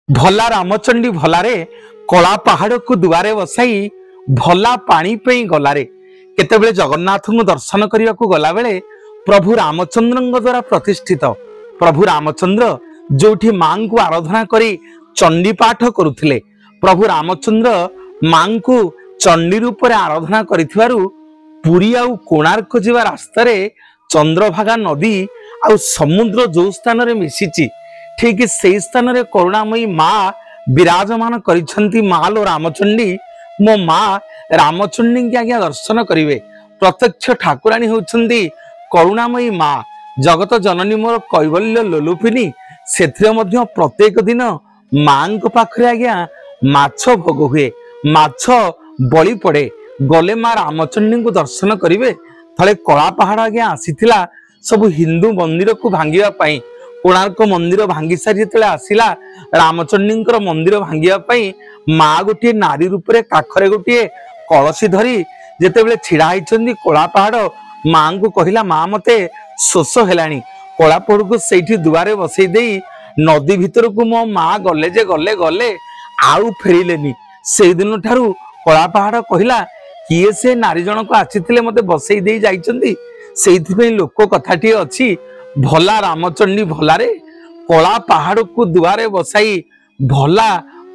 भला रामचंडी भलारे कला पहाड़ को दुआरे बसाई भला पानी पे गलारे केतेबेले जगन्नाथ को दर्शन करने को गला बेले प्रभु रामचंद्र द्वारा प्रतिष्ठित प्रभु रामचंद्र जोठी मां को आराधना करी चंडी पाठ करुथिले। प्रभु रामचंद्र मां को चंडी रूप में आराधना करिथिबारु पुरी आउ कोणार्क जीवा रास्ता चंद्रभागा नदी आउ समुद्र जो स्थान रे मिशिची ठीक से स्थान रे करुणामयी माँ विराजमान करिछंती। माँ लो रामचंडी मो माँ रामचंडी के आज्ञा दर्शन करिवे। प्रत्यक्ष ठाकुराणी होउछंती करुणामयी माँ जगत जननी मोर कैवल्य लोलुपिनी। सेथिरे मध्य प्रत्येक दिन मां को पाखरे आज्ञा माछ भोग हुए, माछ बलि पड़े। गले माँ रामचंडी को दर्शन करिवे। थले कला पहाड़ आज्ञा आसीथिला सब हिंदू मंदिर को भांगिया पाई। कोणार्क मंदिर भांगी सारी जो आसला रामचंडी मंदिर भांगिया पाई माँ गोटे नारी रूप में काखरे गोटे कलसी धरी जेतेबेले छिड़ा होइछंती कला पहाड़ माँ को कहला माँ मते शोष हेलानी। कला पहाड़ को सेठी दुआरे बसई देई नदी भितर को मो माँ गले जे गले गले आउ फेरिलेनी। से दिन ठारू कला पहाड़ कहला किए से नारी जनक आसीथिले मते बसई देई जाइछंती। सेइथिपई लोक कथाटी अछि भला रामचंडी भलारे कला पहाड़ को दुआरे बसाई भला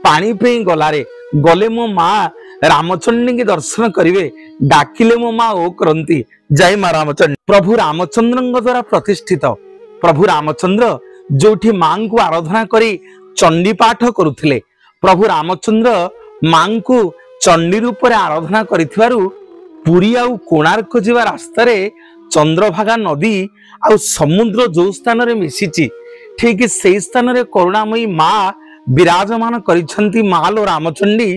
पानी पे गलारे। गले मो माँ रामचंडी के दर्शन करिवे, डाकिले मो माँ ओ करंती। जय माँ रामचंडी। प्रभु रामचंद्र द्वारा प्रतिष्ठित प्रभु रामचंद्र जोठी मां को आराधना करी चंडी पाठ करुथिले। प्रभु रामचंद्र मां को चंडी रूप में आराधना करिथिबारु पुरी आउ कोणार्क जीवा रास्ता चंद्रभागा नदी आउ समुद्र जो स्थान रे मिशिची ठीक से स्थान रे करुणामयी माँ विराजमान करिछंती। माँ लो रामचंडी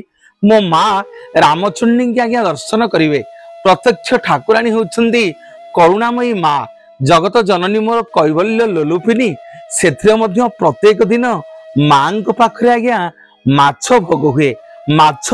मो माँ रामचंडी के आज्ञा दर्शन करिवे। प्रत्यक्ष ठाकुराणी होउछंती करुणामयी माँ जगत जननी मोर कैवल्य लोलुपिनी। सेथिरे मध्य प्रत्येक दिन मां को पाखरे आज्ञा माछ भोग हुए, माछ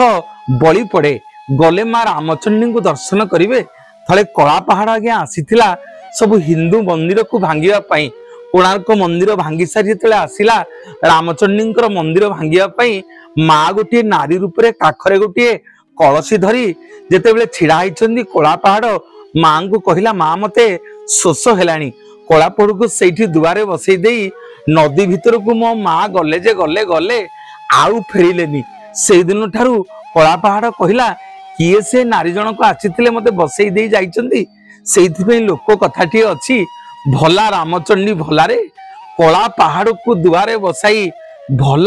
बलि पड़े। गले माँ रामचंडी को दर्शन करिवे। थले कला पहाड़ आज्ञा आसीथिला सब हिंदू मंदिर को भांगिया पाई। कोणार्क मंदिर भांगी सारी जो आसला रामचंडी मंदिर भांगिया पाई माँ गोटे नारी रूप में काखरे गोटे कलसी धरी जेतेबेले छिड़ा होइछंती कला पहाड़ मां को कहला माँ मते शोष हेलानी। कला पहाड़ को सेठी दुआरे बसई देई नदी भितर को मो माँ गले जे गले गले आउ फेरिलेनी। से दिन ठारू कला पहाड़ कहला किए से नारी जनक आसीथिले मते बसई देई जाइछंती। सेइथिपई लोक कथाटी अछि भला रामचंडी भलारे कला पहाड़ को दुआरे बसाई भला